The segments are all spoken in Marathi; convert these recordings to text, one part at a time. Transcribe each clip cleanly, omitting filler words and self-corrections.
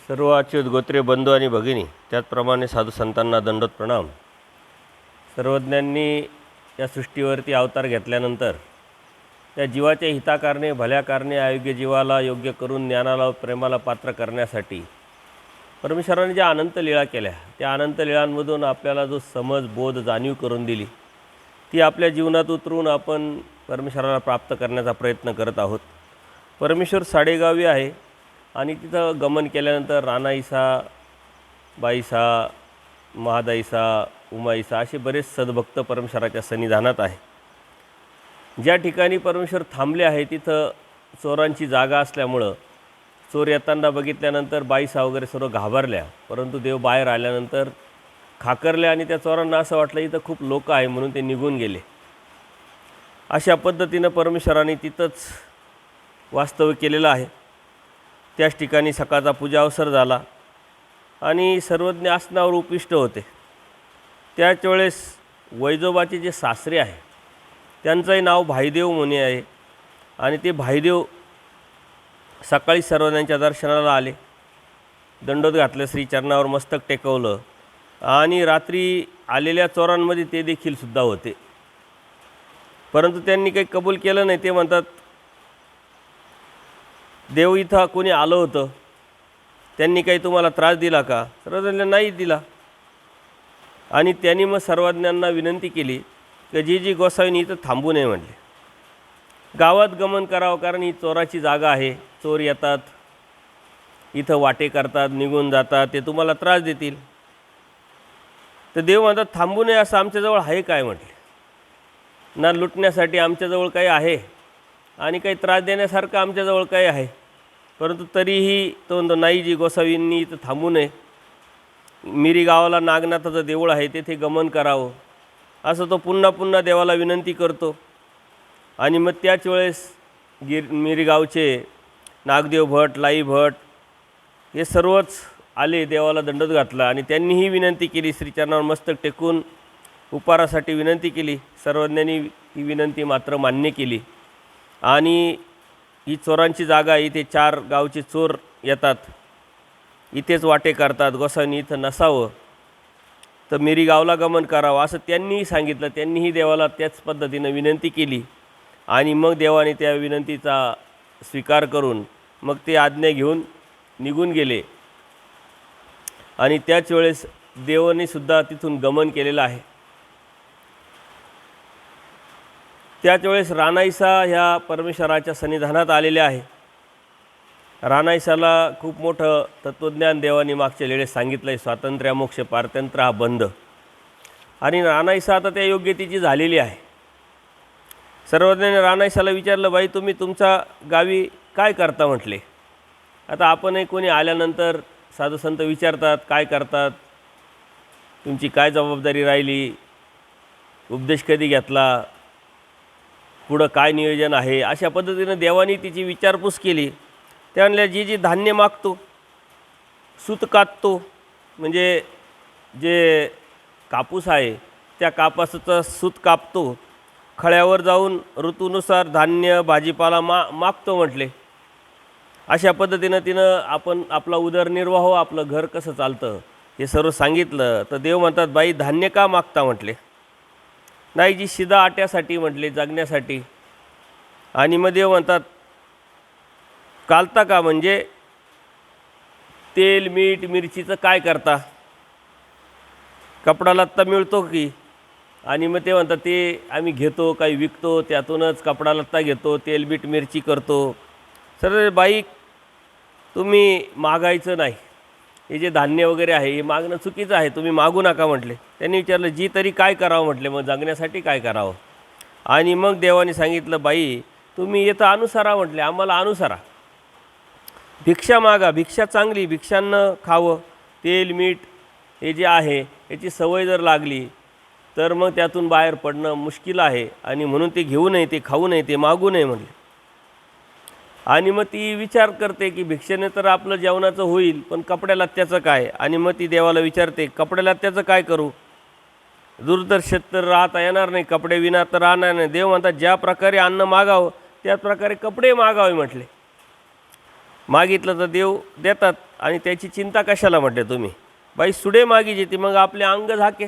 सर्व अच्युत गोत्रे बंधू आणि भगिनी, त्याचप्रमाणे साधू संतांना दंडोत प्रणाम। सर्वज्ञांनी या सृष्टीवरती अवतार घेतल्यानंतर त्या जीवाच्या हिताकारणे, भल्या कारणे, अयोग्य जीवाला योग्य करून ज्ञानाला प्रेमाला पात्र करण्यासाठी परमेश्वराने ज्या अनंत लीळा केल्या, त्या अनंत लीळांमधून आपल्याला जो समज, बोध, जाणीव करून दिली, ती आपल्या जीवनात उतरून आपण परमेश्वराला प्राप्त करण्याचा प्रयत्न करत आहोत। परमेश्वर साडेगावी आहे आणि तिथं गमन केल्यानंतर रानाईसा, बाईसा, महादाईसा, उमाईसा असे बरेच सद्भक्त परमेश्वराच्या सन्निधानात आहे। ज्या ठिकाणी परमेश्वर थांबले आहे तिथं चोरांची जागा असल्यामुळं चोर येताना बघितल्यानंतर बाईसा वगैरे सर्व घाबरल्या, परंतु देव बाहेर आल्यानंतर खाकरल्या आणि त्या चोरांना असं वाटलं इथं खूप लोक आहे म्हणून ते निघून गेले। अशा पद्धतीनं परमेश्वराने तिथंच वास्तव्य केलेलं आहे। त्याच ठिकाणी सकाळचा पूजा अवसर झाला आणि सर्वज्ञ आसनावर उपविष्ट होते। त्याच वेळेस वैजोबाचे जे सासरे आहे त्यांचंही नाव भाईदेव मुनी आहे आणि ते भाईदेव सकाळी सर्वज्ञांच्या दर्शनाला आले, दंडोत घातलं, श्री चरणावर मस्तक टेकवलं आणि रात्री आलेल्या चोरांमध्ये ते देखील सुद्धा होते, परंतु त्यांनी काही कबूल केलं नाही। ते म्हणतात देव इथं कोणी आलं होतं, त्यांनी काही तुम्हाला त्रास दिला का? सर्वज्ञांना नाही दिला। आणि त्यांनी मग सर्वज्ञांना विनंती केली की जी गोसावींनी इथं थांबू नये म्हटले, गावात गमन करावं, कारण ही चोराची जागा आहे, चोर येतात इथं वाटे करतात, निघून जातात, ते तुम्हाला त्रास देतील। तर देव म्हणतात थांबू नये असं आमच्याजवळ आहे काय म्हटले, ना लुटण्यासाठी आमच्याजवळ काही आहे आणि काही त्रास देण्यासारखं आमच्याजवळ काही आहे, परंतु तरीही तो म्हणतो नाही, जी गोसावींनी इथं थांबू नये, मिरी गावाला नागनाथाचं देऊळ आहे तेथे गमन करावं असं तो पुन्हा पुन्हा देवाला विनंती करतो। आणि मग त्याच वेळेस मिरी गावचे नागदेव भट, लाई भट हे सर्वच आले, देवाला दंडोत घातला आणि त्यांनीही विनंती केली, श्रीचरणावर मस्तक टेकून उपारासाठी विनंती केली। सर्वज्ञांनी ही विनंती मात्र मान्य केली आणि ही चोरांची जागा, इथे 4 गावचे चोर येतात, इथेच वाटे करतात, गोसावींनी इथं नसावं, तर मिरी गावला गमन करावं असं त्यांनीही सांगितलं। त्यांनीही देवाला त्याच पद्धतीनं विनंती केली आणि मग देवाने त्या विनंतीचा स्वीकार करून मग ते आज्ञा घेऊन निघून गेले आणि त्याच वेळेस देवाने सुद्धा तिथून गमन केलेलं आहे। त्याच वेळेस रानाईसा ह्या परमेश्वराच्या सन्निधानात आलेल्या आहे। रानाईसाला खूप मोठं तत्त्वज्ञान देवाने मागच्या वेळेस सांगितलं आहे, स्वातंत्र्य, मोक्ष, पारतंत्र्य हा बंध, आणि रानाईसा आता त्या योग्यतेची झालेली आहे। सर्वज्ञाने रानाईसाला विचारलं, बाई तुम्ही तुमच्या गावी काय करता म्हटले। आता आपणही कोणी आल्यानंतर साधू संत विचारतात काय करतात, तुमची काय जबाबदारी राहिली, उपदेश कधी घेतला, पुढं काय नियोजन आहे, अशा पद्धतीनं देवानी तिची विचारपूस केली। त्या म्हणल्या जी धान्य मागतो, सूत काततो, म्हणजे जे कापूस आहे त्या कापसाचं सूत कापतो, खळ्यावर जाऊन ऋतूनुसार धान्य भाजीपाला मागतो म्हटले। अशा पद्धतीनं तिनं आपण आपला उदरनिर्वाह, आपलं घर कसं चालतं हे सर्व सांगितलं। तर देव म्हणतात बाई धान्य का मागता म्हटले, नाही जी शिदा आट्यासाठी म्हटले, जगण्यासाठी। आणि मग देव म्हणतात कालता का, म्हणजे तेल, मीठ, मिरचीचं काय करता, कपडा लत्ता मिळतो की? आणि मग ते म्हणतात ते आम्ही घेतो, काही विकतो, त्यातूनच कपडा लत्ता घेतो, तेल, मीठ, मिरची करतो। सर बाई तुम्ही मागायचं नाही, हे जे धान्य वगैरे आहे हे मागणं चुकीचं आहे, तुम्ही मागू नका म्हटले। त्यांनी विचारलं जी तरी काय करावं म्हटले, मग जगण्यासाठी काय करावं? आणि मग देवाने सांगितलं बाई तुम्ही येतं अनुसरा म्हटले, आम्हाला अनुसरा, भिक्षा मागा, भिक्षा चांगली, भिक्षांनं खावं, तेल मीठ हे जे आहे याची सवय जर लागली तर मग त्यातून बाहेर पडणं मुश्किल आहे, आणि म्हणून ते घेऊ नये, ते खाऊ नये, ते मागू नये म्हटले। आणि मग ती विचार करते की भिक्षेने तर आपलं जेवणाचं होईल, पण कपड्या लत्त्याचं काय? आणि मग ती देवाला विचारते कपड्या लत्त्याचं काय करू, दूरदर्शक तर राहता येणार नाही, कपडे विना तर राहणार नाही। देव म्हणतात ज्या प्रकारे अन्न मागावं त्याच प्रकारे कपडे मागावे म्हटले, मागितलं तर देव देतात। आणि त्याची चिंता कशाला म्हटले तुम्ही? बाई सुडे मागी ती मग आपले अंग झाके.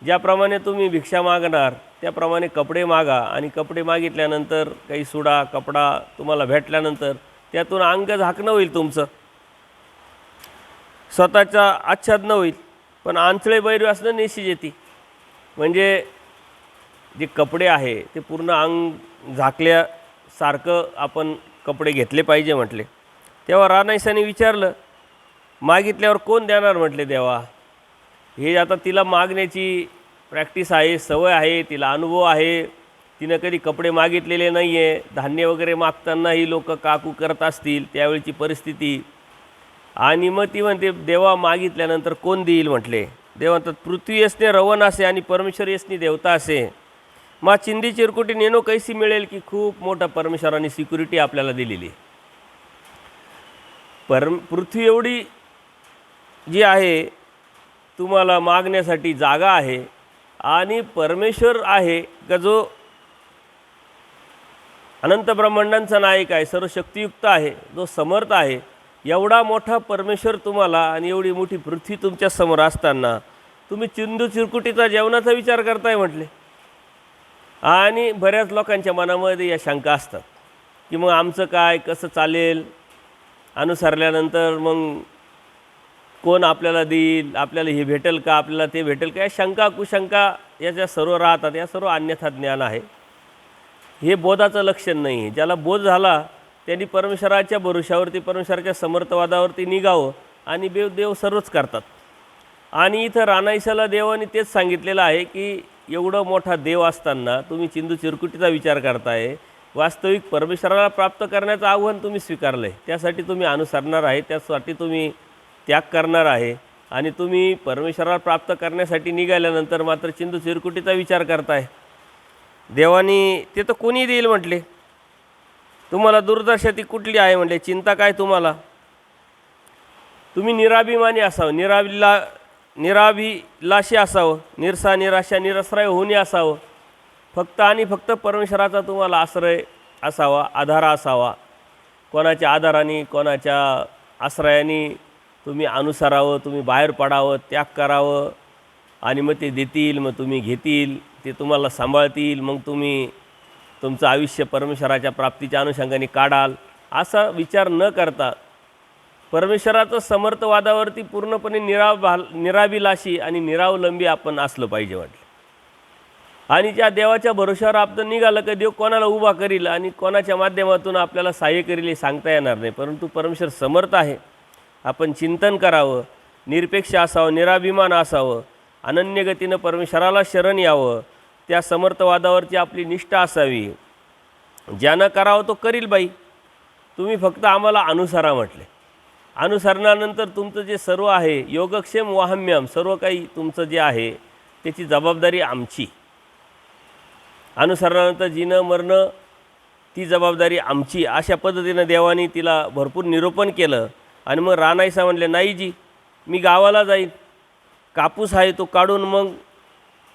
ज्याप्रमाणे तुम्ही भिक्षा मागणार त्याप्रमाणे कपडे मागा, आणि कपडे मागितल्यानंतर काही सुडा कपडा तुम्हाला भेटल्यानंतर त्यातून अंग झाकणं होईल तुमचं, स्वतःचा आच्छादन होईल. पण आंचळे बैर असणं नेशी येते, म्हणजे जे कपडे आहे ते पूर्ण अंग झाकल्यासारखं आपण कपडे घेतले पाहिजे म्हटले. तेव्हा रानाईसाने विचारलं, मागितल्यावर कोण देणार म्हटले देवा? हे आता तिला मागण्याची प्रॅक्टिस आहे, सवय आहे, तिला अनुभव आहे, तिनं कधी कपडे मागितलेले नाही आहे. धान्य वगैरे मागतानाही लोक काकू करत असतील त्यावेळची परिस्थिती. आणि मग ती म्हणते देवा मागितल्यानंतर कोण देईल म्हटले. देवा म्हणतात पृथ्वी असणे रवन असे आणि परमेश्वर यसनी देवता असे. मग चिंदी चिरकुटी नेनो कैसी मिळेल, की खूप मोठा परमेश्वराने सिक्युरिटी आपल्याला दिलेली. पृथ्वी एवढी जी आहे तुम्हाला मागण्यासाठी जागा आहे, आणि परमेश्वर आहे का जो अनंत ब्रह्मांडांचा नायक आहे, सर्व शक्तियुक्त आहे, जो समर्थ आहे. एवढा मोठा परमेश्वर तुम्हाला आणि एवढी मोठी पृथ्वी तुमच्या समोर असताना तुम्ही चिंदू चिरकुटीचा जेवणाचा विचार करताय म्हटले. आणि बऱ्याच लोकांच्या मनामध्ये या शंका असतात की मग आमचं काय कसं चालेल, अनुसरल्यानंतर मग कोण आपल्याला देईल, आपल्याला हे भेटेल का, आपल्याला ते भेटेल का, या शंका कुशंका याच्या सर्व राहतात. या सर्व अन्यथा ज्ञान आहे, हे बोधाचं लक्षण नाही आहे. ज्याला बोध झाला त्यांनी परमेश्वराच्या भरोशावरती परमेश्वराच्या समर्थवादावरती निघावं, आणि देव सर्वच करतात. आणि इथं रानाईसाला देवाने तेच सांगितलेलं आहे की एवढं मोठा देव असताना तुम्ही चिंदू चिरकुटीचा विचार करताय. वास्तविक परमेश्वराला प्राप्त करण्याचं आव्हान तुम्ही स्वीकारलं आहे, त्यासाठी तुम्ही अनुसरणार आहे, त्यासाठी तुम्ही त्याग करणार आहे. आणि तुम्ही परमेश्वराला प्राप्त करण्यासाठी निघाल्यानंतर मात्र चिंदू चिरकुटीचा विचार करताय. देवानी ते तर कोणी देईल म्हटले. तुम्हाला दुर्दशा ती कुठली आहे म्हटले, चिंता काय तुम्हाला? तुम्ही निराभिमानी असावं, निराभिलाषी असावं, निरसा निराशा निराश्रय होऊन असावं. फक्त आणि फक्त परमेश्वराचा तुम्हाला आश्रय असावा, आधार असावा. कोणाच्या आधाराने कोणाच्या आश्रयाने तुम्ही अनुसरावं, तुम्ही बाहेर पडावं, त्याग करावं. आणि मग ते देतील, मग तुम्ही घेतील, ते तुम्हाला सांभाळतील, मग तुम्ही तुमचं आयुष्य परमेश्वराच्या प्राप्तीच्या अनुषंगाने काढाल, असा विचार न करता परमेश्वराचं समर्थवादावरती पूर्णपणे निराभिलाषी आणि निरावलंबी आपण असलं पाहिजे म्हटलं. आणि ज्या देवाच्या भरोशावर आपण निघालं की देव कोणाला उभा करील आणि कोणाच्या माध्यमातून आपल्याला सहाय्य करील हे सांगता येणार नाही. परंतु परमेश्वर समर्थ आहे. आपण चिंतन करावं, निरपेक्ष असावं, निराभिमान असावं, अनन्य गतीनं परमेश्वराला शरण यावं, त्या समर्थवादावरची आपली निष्ठा असावी. ज्यानं करावं तो करील बाई, तुम्ही फक्त आम्हाला अनुसरा म्हटले. अनुसरणानंतर तुमचं जे सर्व आहे योगक्षेम वाहम्यम, सर्व काही तुमचं जे आहे त्याची जबाबदारी आमची. अनुसरणानंतर जीणं मरणं ती जबाबदारी आमची. अशा पद्धतीनं देवाने तिला भरपूर निरूपण केलं. आणि मग रानाईसा म्हणले, नाही जी, मी गावाला जाईल, कापूस आहे तो काढून मग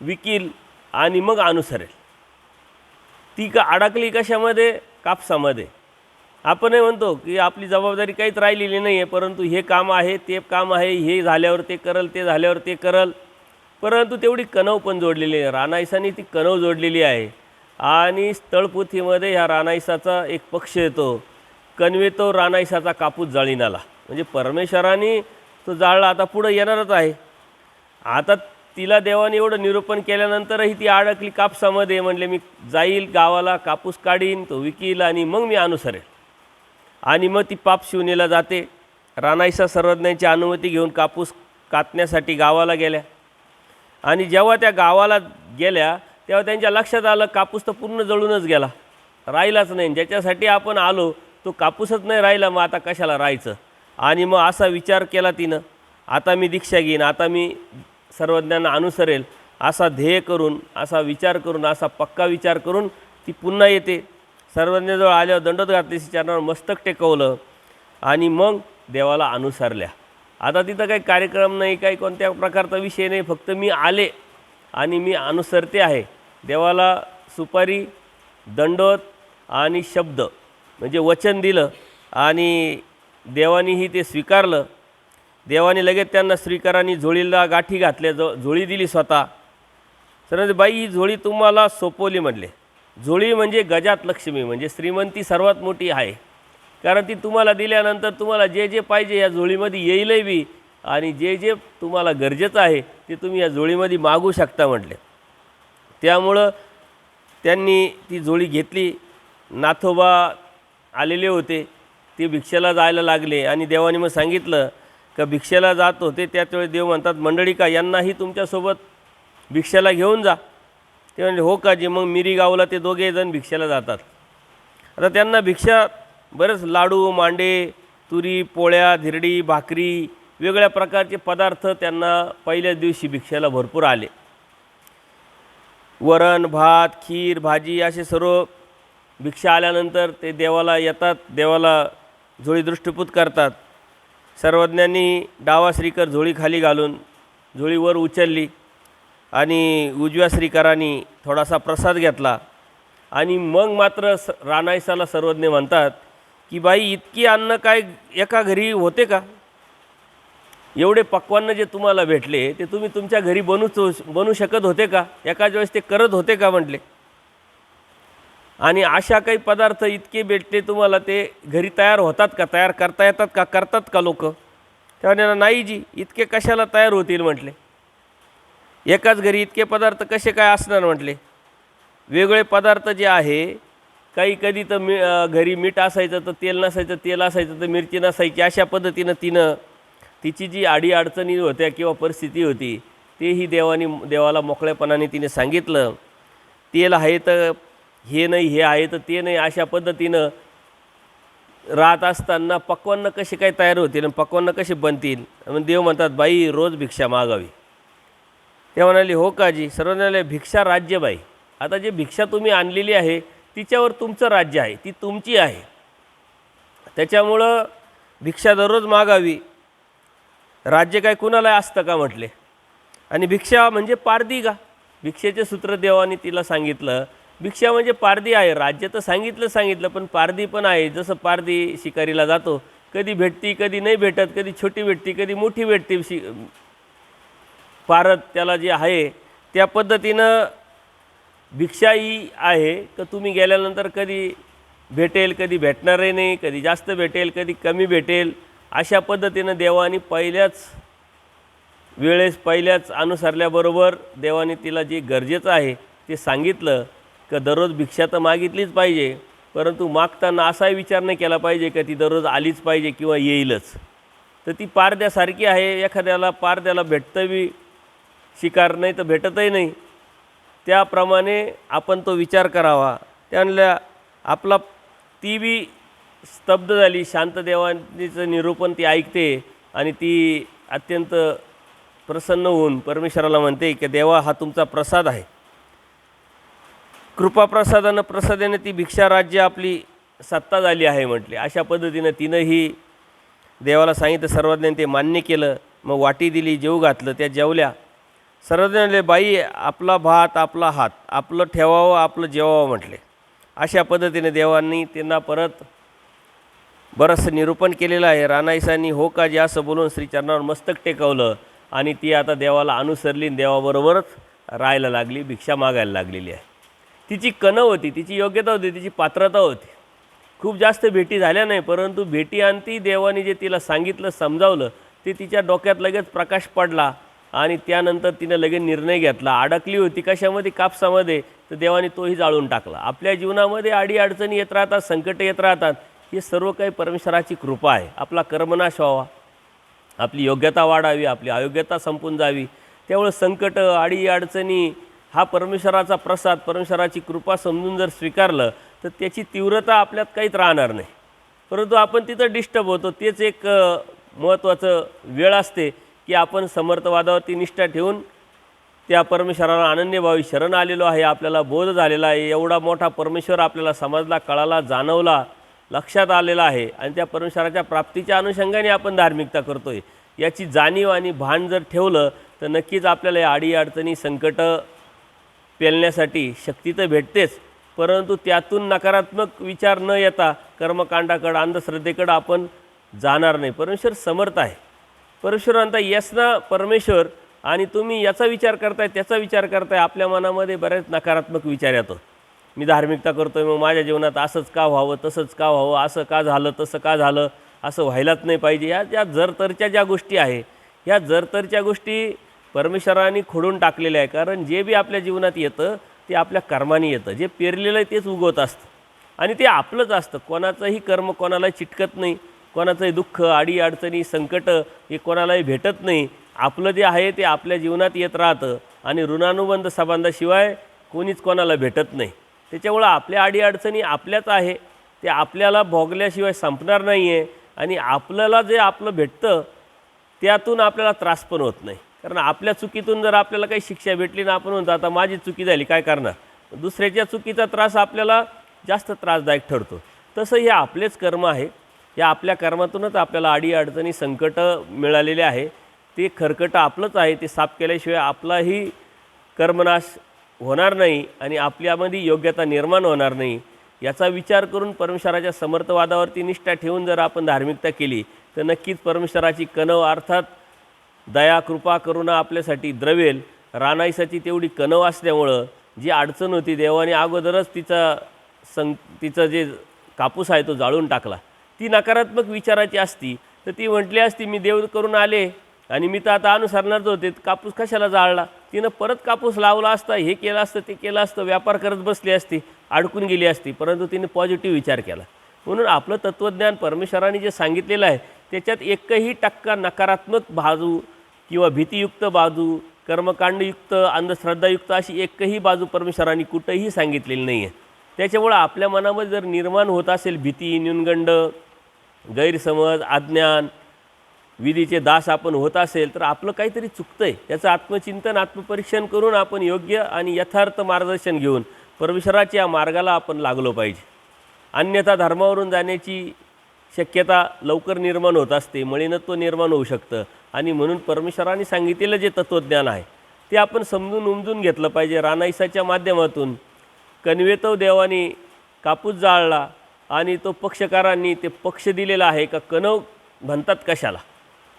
विकील आणि मग अनुसरेल. ती का अडकली कशामध्ये? कापसामध्ये. आपणही म्हणतो की आपली जबाबदारी काहीच राहिलेली नाही आहे, परंतु हे काम आहे, ते काम आहे, हे झाल्यावर ते करल, ते झाल्यावर ते करल. परंतु तेवढी कणव पण जोडलेली आहे. रानाईसाने ती कणव जोडलेली आहे. आणि स्थळपोथीमध्ये ह्या रानाईसाचा एक पक्ष येतो, कणवेतो रानाईसाचा कापूस जाळीनाला. म्हणजे परमेश्वराने तो जाळला, आता पुढं येणारच आहे. आता तिला देवाने एवढं निरूपण केल्यानंतरही ती अडकली कापसामध्ये. म्हणले मी जाईल गावाला, कापूस काढीन, तो विकील आणि मग मी अनुसरेल. आणि मग ती पाप शिवणीला जाते. रानाईसा सर्वज्ञांची अनुमती घेऊन कापूस कातण्यासाठी गावाला गेल्या. आणि जेव्हा त्या गावाला गेल्या तेव्हा त्यांच्या लक्षात आलं कापूस तर पूर्ण जळूनच गेला, राहिलाच नाही. ज्याच्यासाठी आपण आलो तो कापूसच नाही राहिला, मग आता कशाला राहायचं. आणि मग असा विचार केला तिनं, आता मी दीक्षा घेईन, आता मी सर्वज्ञांना अनुसरेल, असा ध्येय करून, असा विचार करून, असा पक्का विचार करून ती पुन्हा येते. सर्वज्ञाजवळ आल्यावर दंडोत घातली, चरणावर मस्तक टेकवलं आणि मग देवाला अनुसरल्या. आता तिथं काही कार्यक्रम नाही, काही कोणत्या प्रकारचा विषय नाही, फक्त मी आले आणि मी अनुसरते आहे. देवाला सुपारी, दंडोत आणि शब्द म्हणजे वचन दिलं आणि देवानीही ते स्वीकारलं. देवाने लगेच त्यांना श्रीकरांनी झोळीला गाठी घातल्या, झोळी दिली स्वतः. तर बाई ही झोळी तुम्हाला सोपवली म्हणले. झोळी म्हणजे गजात लक्ष्मी, म्हणजे श्रीमंती सर्वात मोठी आहे, कारण ती तुम्हाला दिल्यानंतर तुम्हाला जे जे पाहिजे या झोळीमध्ये येईलही बी, आणि जे जे तुम्हाला गरजेचं आहे ते तुम्ही या झोळीमध्ये मागू शकता म्हटले. त्यामुळं त्यांनी ती झोळी घेतली. नाथोबा आलेले होते, ते भिक्षेला जायला लागले आणि देवाने मग सांगितलं का भिक्षेला जात होते. त्याच वेळी देव म्हणतात, मंडळी का यांनाही तुमच्यासोबत भिक्षेला घेऊन जा. ते म्हणले हो का जी. मग मिरी गावला ते दोघे जण भिक्षेला जातात. आता त्यांना भिक्षा बरेच लाडू, मांडे, तुरी, पोळ्या, धिरडी, भाकरी, वेगळ्या प्रकारचे पदार्थ त्यांना पहिल्याच दिवशी भिक्षेला भरपूर आले. वरण, भात, खीर, भाजी असे सर्व भिक्षा आल्यानंतर ते देवाला येतात, देवाला झोळी दृष्टीपूत करतात. सर्वज्ञांनी डावा श्रीकर झोळी खाली घालून झोळीवर उचलली आणि उजव्या श्रीकरांनी थोडासा प्रसाद घेतला. आणि मग मात्र रानाईसाला सर्वज्ञ म्हणतात की बाई इतकी अन्न काय एका घरी होते का? एवढे पक्वान्न जे तुम्हाला भेटले ते तुम्ही तुमच्या घरी बनवू शकत होते का? एकाच वेळेस ते करत होते का म्हटले. आणि अशा काही पदार्थ इतके भेटले तुम्हाला, ते घरी तयार होतात का? तयार करता येतात का? करतात का लोक? त्यामुळे नाही जी, इतके कशाला तयार होतील म्हटले. एकाच घरी इतके पदार्थ कसे काय असणार म्हटले. वेगळे पदार्थ जे आहे, काही कधी तर घरी मीठ असायचं तर तेल नसायचं, तेल असायचं तर मिरची नसायची. अशा पद्धतीनं तिची जी अडीअडचणी होत्या किंवा परिस्थिती होती तेही देवाला मोकळेपणाने तिने सांगितलं. तेल आहे तर हे नाही, हे आहे तर ते नाही, अशा पद्धतीनं राहत असताना पक्वान्न कसे काय तयार होतील आणि पक्वान्न कसे बनतील. मग देव म्हणतात बाई रोज भिक्षा मागावी. ते म्हणाले हो का जी. सर्व म्हणाले भिक्षा राज्य बाई. आता जे भिक्षा तुम्ही आणलेली आहे तिच्यावर तुमचं राज्य आहे, ती तुमची आहे. त्याच्यामुळं भिक्षा दररोज मागावी. राज्य काय कुणाला असतं का म्हटले. आणि भिक्षा म्हणजे पारधी का? भिक्षेचे सूत्र देवाने तिला सांगितलं. भिक्षा म्हणजे पारधी आहे. राज्य तर सांगितलं पण पारधी पण आहे. जसं पारधी शिकारीला जातो, कधी भेटती कधी नाही भेटत, कधी छोटी भेटती कधी मोठी भेटते. पारद त्याला जे आहे त्या पद्धतीनं भिक्षा ही आहे का तुम्ही गेल्यानंतर कधी भेटेल, कधी भेटणारही नाही, कधी जास्त भेटेल, कधी कमी भेटेल. अशा पद्धतीनं देवाने पहिल्याच अनुसरल्याबरोबर देवाने तिला जे गरजेचं आहे ते सांगितलं का दररोज भिक्षा तर मागितलीच पाहिजे, परंतु मागताना असाही विचार नाही केला पाहिजे का ती दररोज आलीच पाहिजे किंवा येईलच. तर ती पारद्यासारखी आहे. एखाद्याला पारद्याला भेटतं बी शिकार, नाही तर भेटतही नाही. त्याप्रमाणे आपण तो विचार करावा. त्यामुळे आपला ती बी स्तब्ध झाली. शांत देवानीचं निरूपण ती ऐकते आणि ती अत्यंत प्रसन्न होऊन परमेश्वराला म्हणते की देवा हा तुमचा प्रसाद आहे. प्रसादाने ती भिक्षा राज्य आपली सत्ता झाली आहे म्हटले. अशा पद्धतीनं तिनंही देवाला सांगितलं. सर्वज्ञाने ते मान्य केलं. मग वाटी दिली, जेवू घातलं. त्या जेवल्या. सर्वज्ञाने बाई आपला भात आपला हात, आपलं ठेवावं आपलं जेवावं म्हटले. अशा पद्धतीने देवांनी त्यांना परत बरंचसं निरूपण केलेलं आहे. रानाईसांनी हो का जी असं बोलून श्रीचरणावर मस्तक टेकवलं आणि ती आता देवाला अनुसरली, देवाबरोबरच राहायला लागली, भिक्षा मागायला लागलेली आहे. तिची कणं होती, तिची योग्यता होती, तिची पात्रता होती. खूप जास्त भेटी झाल्या नाही, परंतु भेटी अंती देवाने जे तिला सांगितलं, समजावलं, ते तिच्या डोक्यात लगेच प्रकाश पडला आणि त्यानंतर तिने लगेच निर्णय घेतला. अडकली होती कशामध्ये? कापसामध्ये. तर देवाने तोही जाळून टाकला. आपल्या जीवनामध्ये अडीअडचणी येत राहतात, संकट येत राहतात. हे सर्व काही परमेश्वराची कृपा आहे. आपला कर्मनाश व्हावा, आपली योग्यता वाढावी, आपली अयोग्यता संपून जावी. त्यामुळे संकट, अडीअडचणी हा परमेश्वराचा प्रसाद, परमेश्वराची कृपा समजून जर स्वीकारलं तर त्याची तीव्रता आपल्यात काहीच राहणार नाही. परंतु आपण तिथं डिस्टर्ब होतो. तेच एक महत्त्वाचं वेळ असते की आपण समर्थवादावरती निष्ठा ठेवून त्या परमेश्वराला अनन्यभावी शरण आलेलो आहे. आपल्याला बोध झालेला आहे. एवढा मोठा परमेश्वर आपल्याला समजला, कळाला, जाणवला, लक्षात आलेला आहे आणि त्या परमेश्वराच्या प्राप्तीच्या अनुषंगाने आपण धार्मिकता करतो आहे याची जाणीव आणि भान जर ठेवलं तर नक्कीच आपल्याला या अडीअडचणी, संकट पेलण्यासाठी शक्ती तर भेटतेच, परंतु त्यातून नकारात्मक विचार न येता कर्मकांडाकडं, अंधश्रद्धेकडं आपण जाणार नाही. परमेश्वर समर्थ आहे. परमेश्वर म्हणता यस ना परमेश्वर, आणि तुम्ही याचा विचार करताय त्याचा विचार करताय. आपल्या मनामध्ये बरेच नकारात्मक विचार येतो. मी धार्मिकता करतो आहे, मग माझ्या जीवनात असंच का व्हावं, तसंच का व्हावं, असं का झालं, तसं का झालं, असं व्हायलाच नाही पाहिजे. ज्या जरतरच्या ज्या गोष्टी आहे, ह्या जरतरच्या गोष्टी परमेश्वराने खोडून टाकलेल्या आहे. कारण जे बी आपल्या जीवनात येतं ते आपल्या कर्माने येतं. जे पेरलेलं आहे तेच उगवत असतं आणि ते आपलंच असतं. कोणाचंही कर्म कोणालाही चिटकत नाही. कोणाचंही दुःख, अडी अडचणी, संकट हे कोणालाही भेटत नाही. आपलं जे आहे ते आपल्या जीवनात येत राहतं आणि ऋणानुबंध संबंधाशिवाय कोणीच कोणाला भेटत नाही. त्याच्यामुळं आपल्या अडीअडचणी आपल्याच आहे, ते आपल्याला भोगल्याशिवाय संपणार नाही आहे. आणि आपल्याला जे आपलं भेटतं त्यातून आपल्याला त्रास पण होत नाही. कारण आपल्या चुकीतून जर आपल्याला काही शिक्षा भेटली ना, आपण म्हणतो आता माझी चुकी झाली काय करणार, दुसऱ्याच्या चुकीचा त्रास आपल्याला जास्त त्रासदायक ठरतो. तसं हे आपलेच कर्म आहे. या आपल्या कर्मातूनच आपल्याला अडीअडचणी संकट मिळालेले आहे. ते खरकटं आपलंच आहे. ते साफ केल्याशिवाय आपलाही कर्मनाश होणार नाही आणि आपल्यामध्ये योग्यता निर्माण होणार नाही. याचा विचार करून परमेश्वराच्या समर्थवादावरती निष्ठा ठेवून जर आपण धार्मिकता केली तर नक्कीच परमेश्वराची कणव अर्थात दया, कृपा, करुणा आपल्यासाठी द्रवेल. रानाईसाची तेवढी कणव असल्यामुळं जी अडचण होती देवाने अगोदरच तिचं जे कापूस आहे तो जाळून टाकला. ती नकारात्मक विचाराची असती तर ती म्हटली असती मी देव करून आले आणि मी तर आता अनुसरणारच होते, कापूस कशाला जाळला. तिनं परत कापूस लावला असता, हे केलं असतं, ते केलं असतं, व्यापार करत बसली असती, अडकून गेली असती. परंतु तिने पॉझिटिव्ह विचार केला. म्हणून आपलं तत्त्वज्ञान परमेश्वराने जे सांगितलेलं आहे त्याच्यात एकही टक्का नकारात्मक बाजू किंवा भीतीयुक्त बाजू, कर्मकांडयुक्त, अंधश्रद्धायुक्त अशी एकही बाजू परमेश्वराने कुठंही सांगितलेली नाही आहे. त्याच्यामुळं आपल्या मनामध्ये जर निर्माण होत असेल भीती, न्यूनगंड, गैरसमज, अज्ञान, विधीचे दास आपण होत असेल तर आपलं काहीतरी चुकतं आहे. याचं आत्मचिंतन, आत्मपरीक्षण करून आपण योग्य आणि यथार्थ मार्गदर्शन घेऊन परमेश्वराच्या या मार्गाला आपण लागलो पाहिजे. अन्यथा धर्मावरून जाण्याची शक्यता लवकर निर्माण होत असते, मलिनत्व निर्माण होऊ शकतं. आणि म्हणून परमेश्वराने सांगितलेलं जे तत्त्वज्ञान आहे ते आपण समजून उमजून घेतलं पाहिजे. रानाईसाच्या माध्यमातून कणवेतो देवाने कापूस जाळला आणि तो पक्षकारांनी ते पक्ष दिलेला आहे का कणव म्हणतात कशाला,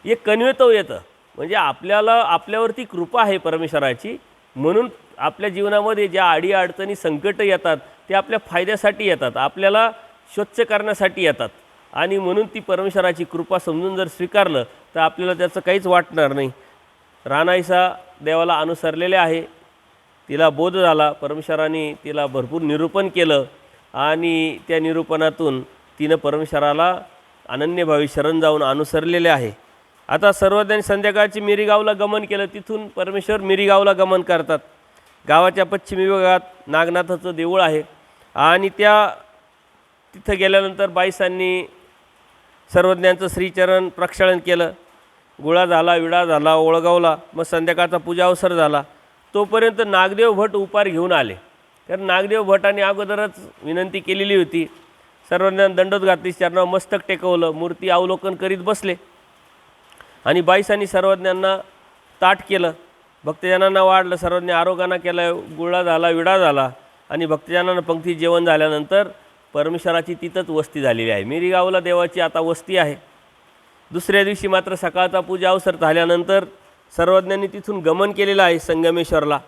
एक कणवेतो येतं. म्हणजे आपल्यावरती कृपा आहे परमेश्वराची. म्हणून आपल्या जीवनामध्ये ज्या अडीअडचणी संकट येतात ते आपल्या फायद्यासाठी येतात, आपल्याला स्वच्छ करण्यासाठी येतात. आणि म्हणून ती परमेश्वराची कृपा समजून जर स्वीकारलं तर आपल्याला त्याचं काहीच वाटणार नाही. रानाईसा देवाला अनुसरलेले आहे. तिला बोध झाला, परमेश्वराने तिला भरपूर निरूपण केलं आणि त्या निरूपणातून तिनं परमेश्वराला अनन्यभावी शरण जाऊन अनुसरलेले आहे. आता सर्वजण संध्याकाळची मिरीगावला गमन केलं. तिथून परमेश्वर मिरीगावला गमन करतात. गावाच्या पश्चिमी भागात नागनाथाचं देऊळ आहे आणि तिथं गेल्यानंतर बाईसांनी सर्वज्ञांचं श्रीचरण प्रक्षालन केलं. गुळा झाला, विडा झाला, ओळगावला. मग संध्याकाळचा पूजा अवसर झाला. तोपर्यंत नागदेव भट उपार घेऊन आले. कारण नागदेव भटाने अगोदरच विनंती केलेली होती. सर्वज्ञांना दंडोत घातली, चरणावर मस्तक टेकवलं, मूर्ती अवलोकन करीत बसले आणि बाईसांनी सर्वज्ञांना ताट केलं. भक्तजनांना वाढलं, सर्वज्ञ आरोगाना केला, गुळा झाला, विडा झाला आणि भक्तजनांना पंक्ती जेवण झाल्यानंतर परमेश्वराची तिथंच वस्ती झालेली आहे. मिरीगावला देवाची आता वस्ती आहे. दुसऱ्या दिवशी मात्र सकाळचा पूजा अवसर झाल्यानंतर सर्वज्ञांनी तिथून गमन केलेलं आहे संगमेश्वरला.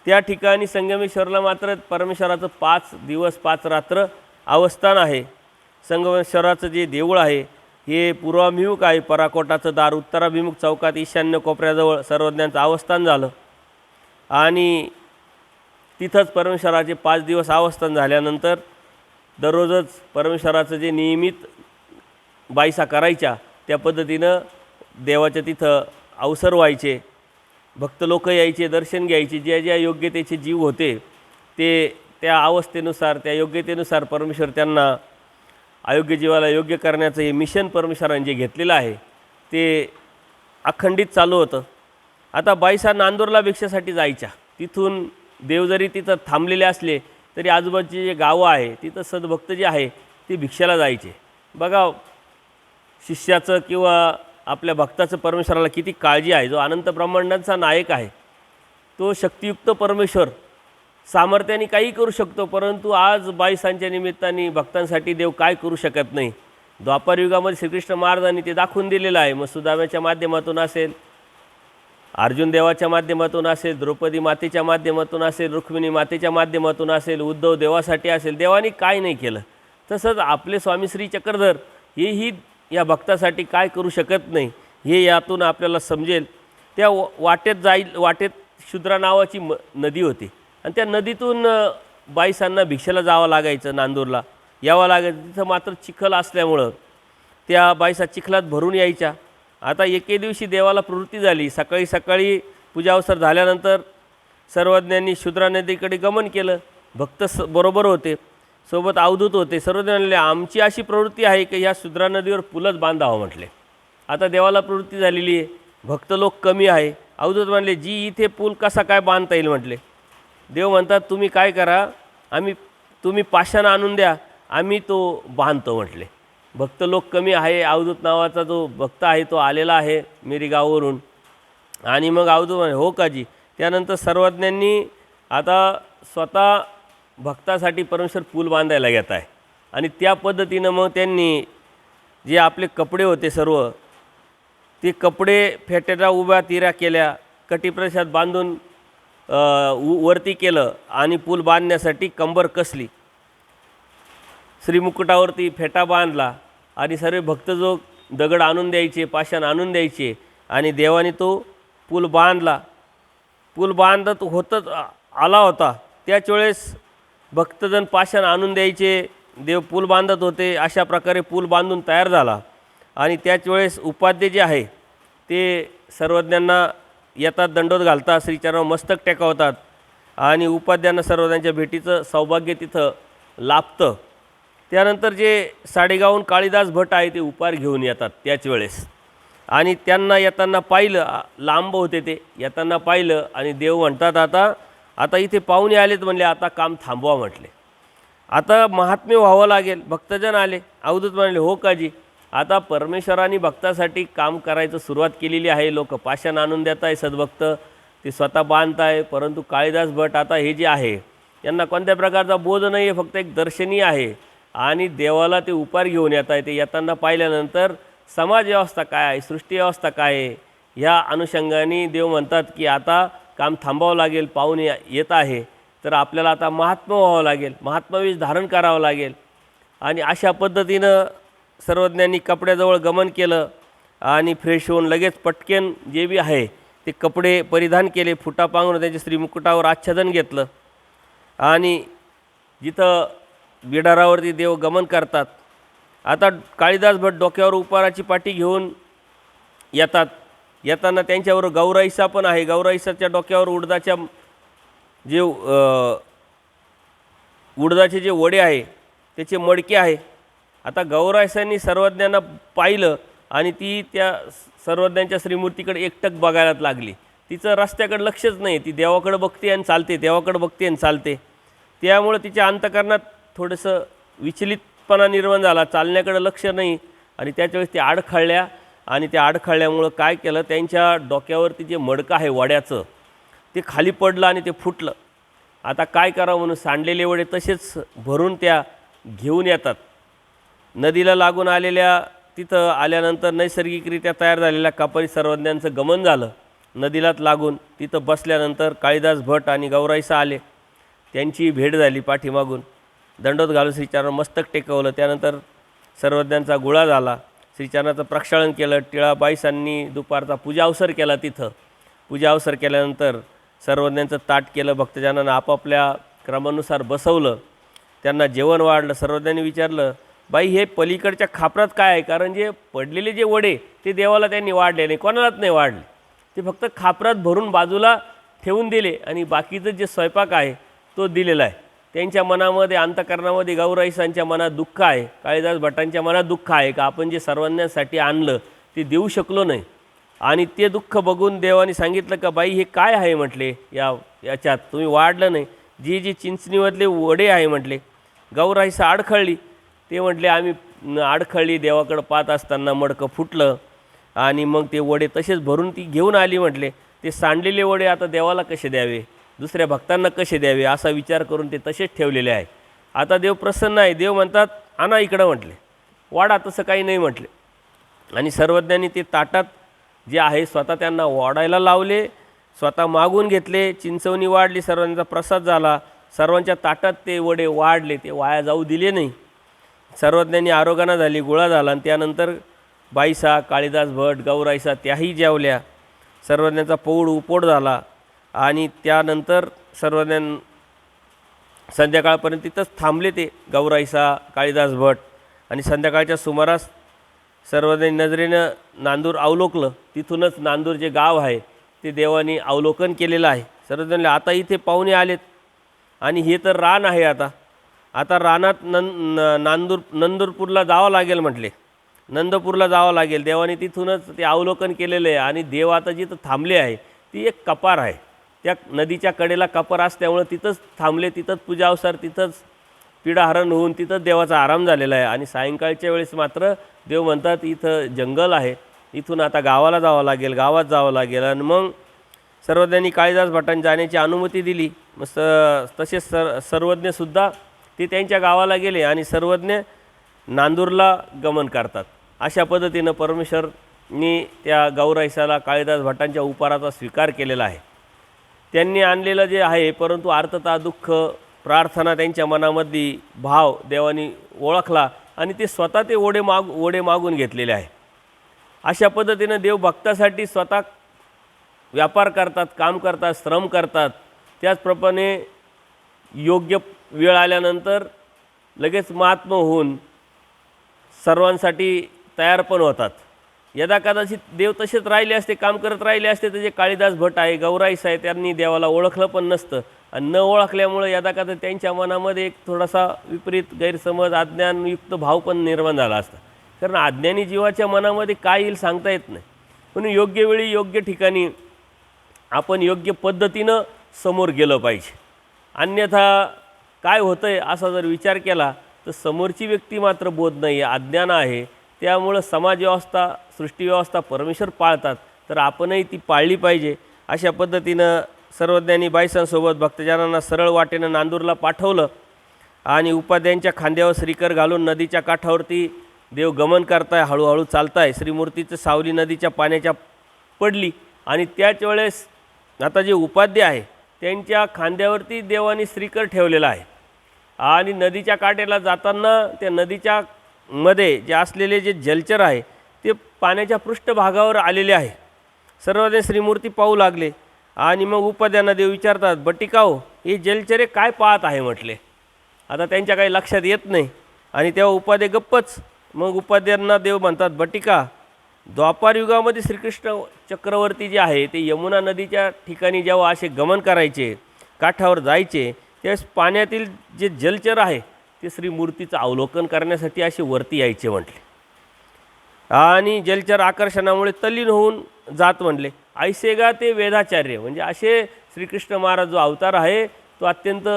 त्या ठिकाणी संगमेश्वरला मात्र परमेश्वराचं 5 दिवस 5 रात्र अवस्थान आहे. संगमेश्वराचं जे देऊळ आहे हे पूर्वाभिमुख आहे. पराकोटाचं दार उत्तराभिमुख चौकात ईशान्य कोपऱ्याजवळ सर्वज्ञांचं अवस्थान झालं आणि तिथंच परमेश्वराचे 5 दिवस अवस्थान झाल्यानंतर दररोजच परमेश्वराचं जे नियमित बाईसा करायच्या त्या पद्धतीनं देवाच्या तिथं अवसर व्हायचे. भक्त लोक यायचे, दर्शन घ्यायचे. ज्या ज्या योग्यतेचे जीव होते ते त्या अवस्थेनुसार, त्या योग्यतेनुसार परमेश्वर त्यांना अयोग्य जीवाला योग्य करण्याचं हे मिशन परमेश्वराने जे घेतलेलं आहे ते अखंडित चालू होतं. आता बाईसा नांदूरला भिक्षेसाठी जायच्या. तिथून देव जरी तिथं थांबलेले असले तरी आजूबाजूचे जे गावं आहे तिथं सद्भक्त जे आहे ते भिक्षेला जायचे. बघा शिष्याचं किंवा आपल्या भक्ताचं परमेश्वराला किती काळजी आहे. जो अनंत ब्रह्मांडांचा नायक आहे तो शक्तियुक्त परमेश्वर सामर्थ्याने काही करू शकतो. परंतु आज बाईसांच्या निमित्ताने भक्तांसाठी देव काय करू शकत नाही. द्वापार युगामध्ये श्रीकृष्ण महाराजांनी ते दाखवून दिलेलं आहे. मग सुदाम्याच्या माध्यमातून असेल, अर्जुन देवाच्या माध्यमातून असेल, द्रौपदी मातेच्या माध्यमातून असेल, रुक्मिणी मातेच्या माध्यमातून असेल, उद्धव देवासाठी असेल, देवाने काय नाही केलं. तसंच आपले स्वामी श्री चक्रधर हेही या भक्तासाठी काय करू शकत नाही हे यातून आपल्याला समजेल. त्या वाटेत शूद्रा नावाची नदी होती आणि त्या नदीतून बाईसांना भिक्षेला जावं लागायचं, नांदूरला यावं लागायचं. तिथं मात्र चिखल असल्यामुळं त्या बाईसा चिखलात भरून यायच्या. आता एके दिवशी देवाला प्रवृत्ती झाली. सकाळी सकाळी पूजाअवसर झाल्यानंतर सर्वज्ञांनी शूद्रा नदीकडे गमन केलं. भक्त बरोबर होते, सोबत अवधूत होते. सर्वज्ञ म्हणले आमची अशी प्रवृत्ती आहे की ह्या शूद्रा नदीवर पुलच बांधावं म्हटले. आता देवाला प्रवृत्ती झालेली आहे, भक्त लोक कमी आहे. अवधूत म्हणले जी इथे पूल कसा काय बांधता येईल म्हटले. देव म्हणतात तुम्ही काय करा, तुम्ही पाषाण आणून द्या, आम्ही तो बांधतो म्हटले. भक्त लोक कमी आहे. अवधूत नावाचा जो भक्त आहे तो आलेला आहे मिरी गावावरून. आणि मग अवधूत म्हणे हो का जी. त्यानंतर सर्वज्ञांनी आता स्वतः भक्तासाठी परमेश्वर पूल बांधायला घेत आहे. आणि त्या पद्धतीनं मग त्यांनी जे आपले कपडे होते सर्व ते कपडे फेट्याच्या उभ्या तिऱ्या केल्या, कटीप्रसाद बांधून वरती केलं आणि पूल बांधण्यासाठी कंबर कसली. श्रीमुकुटावरती फेटा बांधला आणि सर्व भक्त जो दगड आणून द्यायचे, पाषाण आणून द्यायचे आणि देवाने तो पूल बांधला. पूल बांधत होतच आला होता. त्याच वेळेस भक्तजण पाषाण आणून द्यायचे, देव पूल बांधत होते. अशा प्रकारे पूल बांधून तयार झाला. आणि त्याच वेळेस उपाध्ये जे आहे ते सर्वज्ञांना येतात, दंडोत घालतात, श्रीचरणावर मस्तक टेकवतात आणि उपाध्यांना सर्वज्ञांच्या भेटीचं सौभाग्य तिथं लाभतं. त्यानंतर जे साडेगावहून काळीदास भट आहे ते उपार घेऊन येतात त्याच वेळेस. आणि त्यांना येताना पाहिलं, लांब होते ते, येताना पाहिलं आणि देव म्हणतात आता इथे पाहुणे आलेत म्हणले, आता काम थांबवा म्हटले. आता महात्म्य व्हावं लागेल. भक्तजन आले. अवधूत म्हणले हो का जी. आता परमेश्वराने भक्तासाठी काम करायचं सुरुवात केलेली आहे. लोक पाषाण आणून देत आहे, सद्भक्त ते स्वतः बांधत आहे. परंतु काळीदास भट आता हे जे आहे यांना कोणत्या प्रकारचा बोध नाही आहे, फक्त एक दर्शनीय आहे. आणि देवाला ते उपार घेऊन येत आहे. ते येताना पाहिल्यानंतर समाज व्यवस्था काय आहे, सृष्टी व्यवस्था काय आहे, ह्या अनुषंगाने देव म्हणतात की आता काम थांबावं लागेल. पाहुणे येत आहे तर आपल्याला आता महात्मा व्हावं लागेल, महात्मावेश धारण करावं लागेल. आणि अशा पद्धतीनं सर्वज्ञांनी कपड्याजवळ गमन केलं आणि फ्रेश होऊन लगेच पटकेन जे बी आहे ते कपडे परिधान केले. फुटा पांघरून त्यांच्या श्रीमुकुटावर आच्छादन घेतलं. आणि जिथं बिडारावरती देव गमन करतात. आता काळीदास भट डोक्यावर उपाराची पाटी घेऊन येतात. येताना त्यांच्यावर गौराईसा पण आहे. गौराईसाच्या डोक्यावर उडदाचे जे वडे आहे त्याचे मडके आहे. आता गौराईसांनी सर्वज्ञांना पाहिलं आणि ती त्या सर्वज्ञांच्या श्रीमूर्तीकडे एकटक बघायला लागली. तिचं रस्त्याकडे लक्षच नाही. ती देवाकडे बघते आणि चालते, देवाकडे बघते आणि चालते. त्यामुळे तिच्या अंतकरणात थोडंसं विचलितपणा निर्माण झाला. चालण्याकडे लक्ष नाही. आणि त्याच्यावेळेस ते आडखळल्या आणि त्या आडखळल्यामुळं काय केलं, त्यांच्या डोक्यावरती जे मडकं आहे वड्याचं ते खाली पडलं आणि ते फुटलं. आता काय करावं म्हणून सांडलेले वडे तसेच भरून त्या घेऊन येतात. नदीला लागून आलेल्या तिथं आल्यानंतर नैसर्गिकरित्या तयार झालेल्या कापरी सर्वज्ञांचं गमन झालं. नदीलाच लागून तिथं बसल्यानंतर काळीदास भट आणि गौराईसा आले. त्यांची भेट झाली पाठीमागून. दंडोत घालून श्रीचरणावर मस्तक टेकवलं. त्यानंतर सर्वज्ञांचा गुळा झाला. श्रीचरणाचं प्रक्षालन केलं. टिळाबाईसांनी दुपारचा पूजा अवसर केला. तिथं पूजा अवसर केल्यानंतर सर्वज्ञांचं ताट केलं. भक्तजनांना आपापल्या क्रमानुसार बसवलं. त्यांना जेवण वाढलं. सर्वज्ञांनी विचारलं बाई हे पलीकडच्या खापरात काय आहे, कारण जे पडलेले जे वडे ते देवाला त्यांनी वाढले नाही, कोणालाच नाही वाढले. ते फक्त खापरात भरून बाजूला ठेवून दिले आणि बाकीचं जे स्वयंपाक आहे तो दिलेला आहे. त्यांच्या मनामध्ये अंतकरणामध्ये गौराईसांच्या मनात दुःख आहे. काळीदास भटांच्या मनात दुःख आहे का आपण जे सर्वज्ञांसाठी आणलं ते देऊ शकलो नाही. आणि ते दुःख बघून देवाने सांगितलं का बाई हे काय आहे म्हटले, याच्यात तुम्ही वाढलं नाही. जी चिंचणीमधले वडे आहे म्हटले. गौराईसा अडखळली. ते म्हटले आम्ही अडखळली, देवाकडं पाहत असताना मडकं फुटलं आणि मग ते वडे तसेच भरून ती घेऊन आली म्हटले. ते सांडलेले वडे आता देवाला कसे द्यावे, दुसऱ्या भक्तांना कसे द्यावे असा विचार करून ते तसेच ठेवलेले आहे. आता देव प्रसन्न आहे. देव म्हणतात आणा इकडं म्हटले. वाढा, तसं काही नाही म्हटले. आणि सर्वज्ञांनी ते ताटात जे आहे स्वतः त्यांना वाढायला लावले, स्वतः मागून घेतले, चिंचवणी वाढली, सर्वांचा प्रसाद झाला, सर्वांच्या ताटात ते वडे वाढले, ते वाया जाऊ दिले नाही. सर्वज्ञांनी आरोगणा झाली, गोळा झाला आणि त्यानंतर बाईसा, काळिदास भट, गौराईसा त्याही जेवल्या. सर्वज्ञांचा पौड उपोड झाला आणि त्यानंतर सर्वज्ञान संध्याकाळपर्यंत तिथंच थांबले. ते गौराईसा, काळिदास भट आणि संध्याकाळच्या सुमारास सर्वज्ञांनी नजरेनं नांदूर अवलोकलं. तिथूनच नांदूर जे गाव आहे ते देवानी अवलोकन केलेलं आहे. सर्वज्ञांनी आता इथे पाहुणे आलेत आणि हे तर रान आहे, आता रानात नंदूरपूरला जावं लागेल म्हटले, नंदपूरला जावं लागेल. देवाने तिथूनच ते अवलोकन केलेलं आहे आणि देव आता जिथं थांबले आहे ती एक कपार आहे. त्या नदीच्या कडेला कपार असल्यामुळं तिथंच थांबले, तिथंच पूजा अवसार, तिथंच पिढाहरण होऊन तिथंच देवाचा आराम झालेला आहे. आणि सायंकाळच्या वेळेस मात्र देव म्हणतात इथं जंगल आहे, इथून आता गावाला जावं लागेल, गावात जावं लागेल. आणि मग सर्वज्ञांनी काळिदास भटांनी जाण्याची अनुमती दिली. तसेच सर्वज्ञसुद्धा ते त्यांच्या गावाला गेले आणि सर्वज्ञ नांदूरला गमन करतात. अशा पद्धतीनं परमेश्वरनी त्या गौराईसाला काळिदास भटांच्या उपाराचा स्वीकार केलेला आहे. त्यांनी आणलेलं जे आहे, परंतु आर्तता, दुःख, प्रार्थना त्यांच्या मनामधली भाव देवानी ओळखला आणि ते स्वतः ते ओढे मागून घेतलेले आहे. अशा पद्धतीनं देव भक्तासाठी स्वतः व्यापार करतात, काम करतात, श्रम करतात. त्याचप्रमाणे योग्य वेळ आल्यानंतर लगेच महात्मा होऊन सर्वांसाठी तयार पण होतात. यदा कदाचित देव तसेच राहिले असते, काम करत राहिले असते, तर जे काळिदास भट आहे, गौराईस आहे, त्यांनी देवाला ओळखलं पण नसतं. आणि न ओळखल्यामुळे यदा कदाचित त्यांच्या मनामध्ये एक थोडासा विपरीत गैरसमज, अज्ञानयुक्त भाव पण निर्माण झाला असता. कारण अज्ञानी जीवाच्या मनामध्ये काय येईल सांगता येत नाही. म्हणून योग्य वेळी योग्य ठिकाणी आपण योग्य पद्धतीनं समोर गेलं पाहिजे. अन्यथा काय होतं आहे असा जर विचार केला तर समोरची व्यक्ती मात्र बोध नाही आहे, अज्ञान आहे. त्यामुळं समाजव्यवस्था, सृष्टीव्यवस्था परमेश्वर पाळतात, तर आपणही ती पाळली पाहिजे. अशा पद्धतीनं सर्वज्ञांनी बाईसांसोबत भक्तजनांना सरळ वाटेनं नांदूरला पाठवलं आणि उपाध्यांच्या खांद्यावर श्रीकर घालून नदीच्या काठावरती देव गमन करताय, हळूहळू चालताय. श्रीमूर्तीचं सावली नदीच्या पाण्याच्या पडली आणि त्याच वेळेस आता जे उपाध्ये आहे त्यांच्या खांद्यावरती देवानी श्रीकर ठेवलेला आहे. आणि नदीच्या काठेला जाताना त्या नदीच्या मध्ये जे असलेले जे जलचर आहे ते पाण्याच्या पृष्ठभागावर आलेले आहे. सर्वजण श्रीमूर्ती पाहू लागले आणि मग उपाध्यांना देव विचारतात, बटिकाओ हे जलचरे काय पाहत आहे म्हटले. आता त्यांच्या काही लक्षात येत नाही आणि तेव्हा उपाध्ये गप्पच. मग उपाध्यांना देव म्हणतात, बटिका द्वापार युगामध्ये श्रीकृष्ण चक्रवर्ती जे आहे ते यमुना नदीच्या ठिकाणी जेव्हा असे गमन करायचे, काठावर जायचे, त्यावेळेस पाण्यातील जे जलचर आहे ते श्रीमूर्तीचं अवलोकन करण्यासाठी असे वरती यायचे म्हटले. आणि जलचर आकर्षणामुळे तल्लीन होऊन जात म्हणले. ऐसेगा ते वेदाचार्य, म्हणजे असे श्रीकृष्ण महाराज जो अवतार आहे तो अत्यंत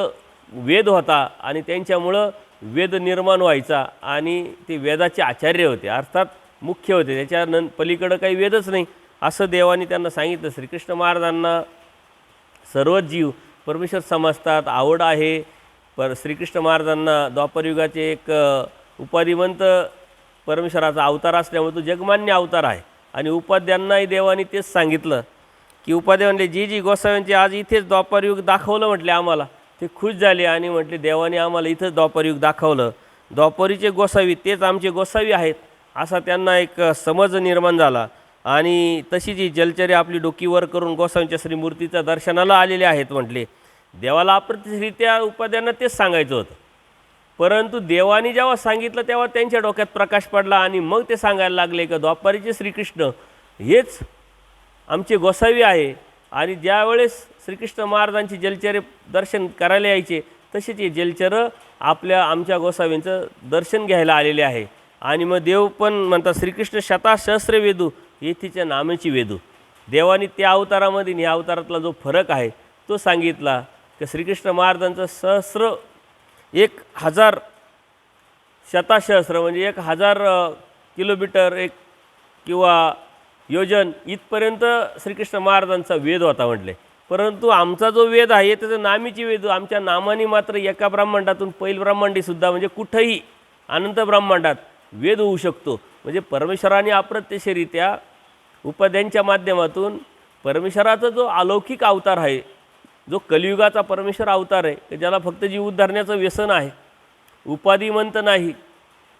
वेद होता आणि त्यांच्यामुळं वेद निर्माण व्हायचा आणि ते वेदाचे आचार्य होते, अर्थात मुख्य होते. त्याच्या पलीकडं काही वेदच नाही असं देवानी त्यांना सांगितलं. श्रीकृष्ण महाराजांना सर्वच जीव परमेश्वर समजतात, आवड आहे. श्रीकृष्ण महाराजांना द्वापरयुगाचे एक उपाधिवंत परमेश्वराचा अवतार असल्यामुळे तो जगमान्य अवतार आहे. आणि उपाध्यांनाही देवानी तेच सांगितलं की उपाध्ये म्हणले, जी गोसाव्यांचे आज इथेच द्वापरयुग दाखवलं म्हटले आम्हाला. ते खुश झाले आणि म्हटले देवाने आम्हाला इथंच द्वापरयुग दाखवलं, द्वापरीचे गोसावी तेच आमचे गोसावी आहेत असा त्यांना एक समज निर्माण झाला. आणि तशी जी जलचरे आपली डोकीवर करून गोसाव्यांच्या श्रीमूर्तीच्या दर्शनाला आलेले आहेत म्हटले. देवाला अप्रतिरित्या उपाध्यांना तेच सांगायचं होतं, परंतु देवानी जेव्हा सांगितलं तेव्हा त्यांच्या डोक्यात प्रकाश पडला आणि मग ते सांगायला लागले की द्वापारीचे श्रीकृष्ण हेच आमचे गोसावी आहे. आणि ज्यावेळेस श्रीकृष्ण महाराजांची जलचरे दर्शन करायला यायचे तसेच हे जलचरं आमच्या गोसावींचं दर्शन घ्यायला आलेले आहे. आणि मग देव पण म्हणतात श्रीकृष्ण शतासहस्र वेदू येथीच्या नामेची वेदू. देवानी त्या अवतारामध्ये ह्या अवतारातला जो फरक आहे तो सांगितला की श्रीकृष्ण महाराजांचं सहस्र 1000 शतासहस्र म्हणजे 1000 किलोमीटर एक किंवा योजन इथपर्यंत श्रीकृष्ण महाराजांचा वेद होता म्हटले. परंतु आमचा जो वेद आहे त्याचं नामीची वेद, आमच्या नामाने मात्र एका ब्रह्मांडातून पैल ब्रह्मांडीसुद्धा म्हणजे कुठंही अनंत ब्रह्मांडात वेद होऊ शकतो. म्हणजे परमेश्वराने अप्रत्यक्षरित्या उपाध्यांच्या माध्यमातून परमेश्वराचा जो अलौकिक अवतार आहे, जो कलियुगाचा परमेश्वर अवतार आहे, की ज्याला फक्त जीव उद्धारण्याचं व्यसन आहे, उपाधिमंत नाही,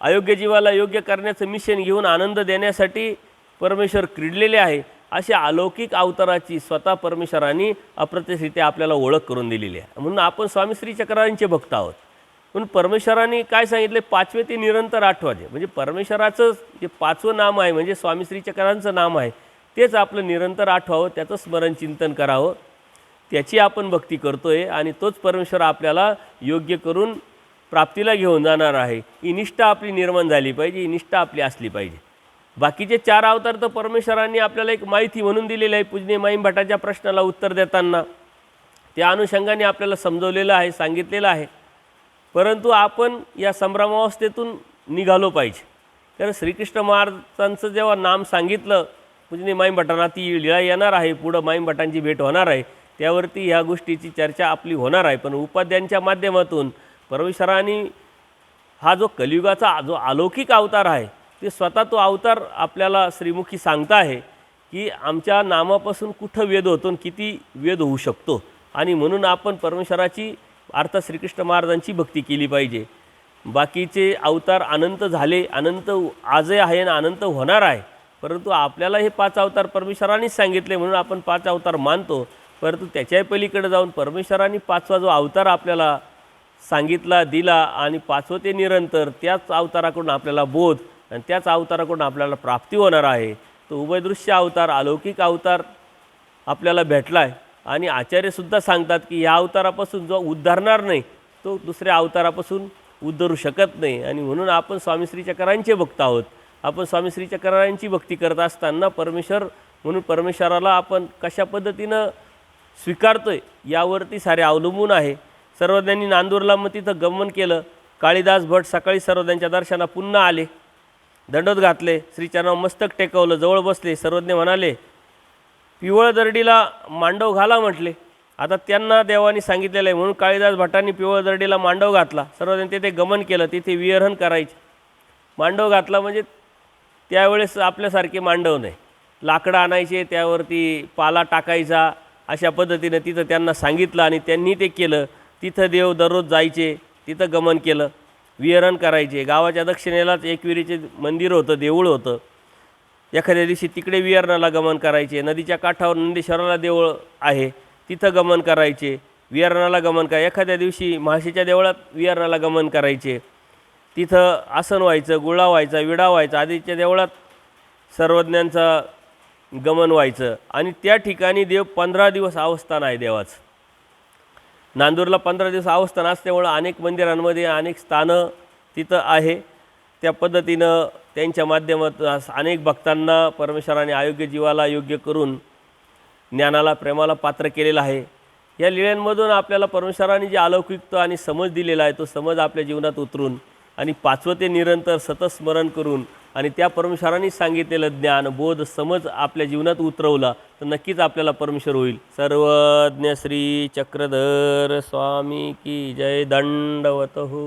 अयोग्य जीवाला योग्य करण्याचं मिशन घेऊन आनंद देण्यासाठी परमेश्वर क्रीडलेले आहे, अशा अलौकिक अवताराची स्वतः परमेश्वराने अप्रत्यक्षरित्या आपल्याला ओळख करून दिलेली आहे. म्हणून आपण स्वामी श्री चक्रांचे भक्त आहोत. म्हणून परमेश्वराने काय सांगितले, 5वे ते निरंतर आठवायचे. म्हणजे परमेश्वराचं जे 5वं नाम आहे, म्हणजे स्वामी श्री चक्रांचं नाम आहे, तेच आपलं निरंतर आठवावं, त्याचं स्मरण चिंतन करावं, त्याची आपण भक्ती करतोय आणि तोच परमेश्वर आपल्याला योग्य करून प्राप्तीला घेऊन जाणार आहे. ही निष्ठा आपली निर्माण झाली पाहिजे, ही निष्ठा आपली असली पाहिजे. बाकीचे 4 अवतार तर परमेश्वरांनी आपल्याला एक माहिती म्हणून दिलेली आहे. पूजनीय माईम भटाच्या प्रश्नाला उत्तर देताना त्या अनुषंगाने आपल्याला समजवलेलं आहे, सांगितलेलं आहे. परंतु आपण या संभ्रमावस्थेतून निघालो पाहिजे. कारण श्रीकृष्ण महाराजांचं जेव्हा नाम सांगितलं पूजनीय माईम भटांना, ती लीळा येणार आहे, पुढं माईम भटांची भेट होणार आहे, त्यावरती ह्या गोष्टीची चर्चा आपली होणार आहे. पण उपाध्यांच्या माध्यमातून परमेश्वराने हा जो कलियुगाचा जो अलौकिक अवतार आहे, ते स्वतः तो अवतार आपल्याला श्रीमुखी सांगता आहे की आमच्या नामापासून कुठं वेद होतो आणि किती वेद होऊ शकतो. आणि म्हणून आपण परमेश्वराची अर्थात श्रीकृष्ण महाराजांची भक्ती केली पाहिजे. बाकीचे अवतार अनंत झाले, अनंत आजही आहे आणि अनंत होणार आहे, परंतु आपल्याला हे 5 अवतार परमेश्वरानेच सांगितले म्हणून आपण 5 अवतार मानतो. परंतु त्याच्याही पलीकडे जाऊन परमेश्वराने 5वा जो अवतार आपल्याला सांगितला, दिला आणि 5वं ते निरंतर, त्याच अवताराकडून आपल्याला बोध आणि त्याच अवताराकडून आपल्याला प्राप्ती होणार आहे. तो उभयदृश्य अवतार, अलौकिक अवतार आपल्याला भेटला आहे. आणि आचार्यसुद्धा सांगतात की या अवतारापासून जो उद्धारणार नाही तो दुसऱ्या अवतारापासून उद्धरू शकत नाही. आणि म्हणून आपण स्वामी श्री चक्रांचे भक्त आहोत. आपण स्वामी श्री चक्रांची भक्ती करत असताना परमेश्वर म्हणून परमेश्वराला आपण कशा पद्धतीनं स्वीकारतोय यावरती सारे अवलंबून आहे. सर्वज्ञांनी नांदूरला मग तिथं गमन केलं. काळीदास भट सकाळी सर्वज्ञांच्या दर्शना पुन्हा आले, दंडोत घातले, श्रीचरणावर मस्तक टेकवलं, जवळ बसले. सर्वज्ञ म्हणाले, पिवळ दरडीला मांडव घाला म्हटले. आता त्यांना देवानी सांगितलेलं आहे म्हणून काळीदास भटांनी पिवळ दरडीला मांडव घातला. सर्वज्ञ तिथे गमन केलं, तिथे विहरण करायचे. मांडव घातला म्हणजे त्यावेळेस आपल्यासारखे मांडव नाही, लाकडं आणायचे, त्यावरती पाला टाकायचा, अशा पद्धतीने तिथं त्यांना सांगितलं आणि त्यांनी ते केलं. तिथं देव दररोज जायचे, तिथं गमन केलं, विहरण करायचे. गावाच्या दक्षिणेलाच एकविरीचे मंदिर होतं, देऊळ होतं. एखाद्या दिवशी तिकडे विहरणाला गमन करायचे. नदीच्या काठावर नंदेश्वराला देऊळ आहे, तिथं गमन करायचे, विहरणाला गमन करा. एखाद्या दिवशी म्हाशीच्या देवळात विहरणाला गमन करायचे, तिथं आसन व्हायचं, गुळा व्हायचा, विडा व्हायचा. आधीच्या देवळात सर्वज्ञांचा गमन व्हायचं. आणि त्या ठिकाणी देव 15 दिवस अवस्थान आहे देवाचं. नांदूरला 15 दिवस अवस्थान असल्यामुळं अनेक मंदिरांमध्ये अनेक स्थानं तिथं आहे. त्या पद्धतीनं त्यांच्या माध्यमातून अनेक भक्तांना परमेश्वराने अयोग्य जीवाला योग्य करून ज्ञानाला, प्रेमाला पात्र केलेलं आहे. या लीळांमधून आपल्याला परमेश्वराने जे अलौकिकता आणि समज दिलेला आहे, तो समज आपल्या जीवनात उतरून आणि 5वं ते निरंतर सतत स्मरण करून आणि त्या परमेश्वराने सांगितलेलं ज्ञान, बोध, समज आपल्या जीवनात उतरवला तर नक्कीच आपल्याला परमेश्वर होईल. सर्वज्ञ श्री चक्रधर स्वामी की जय. दंडवत हो.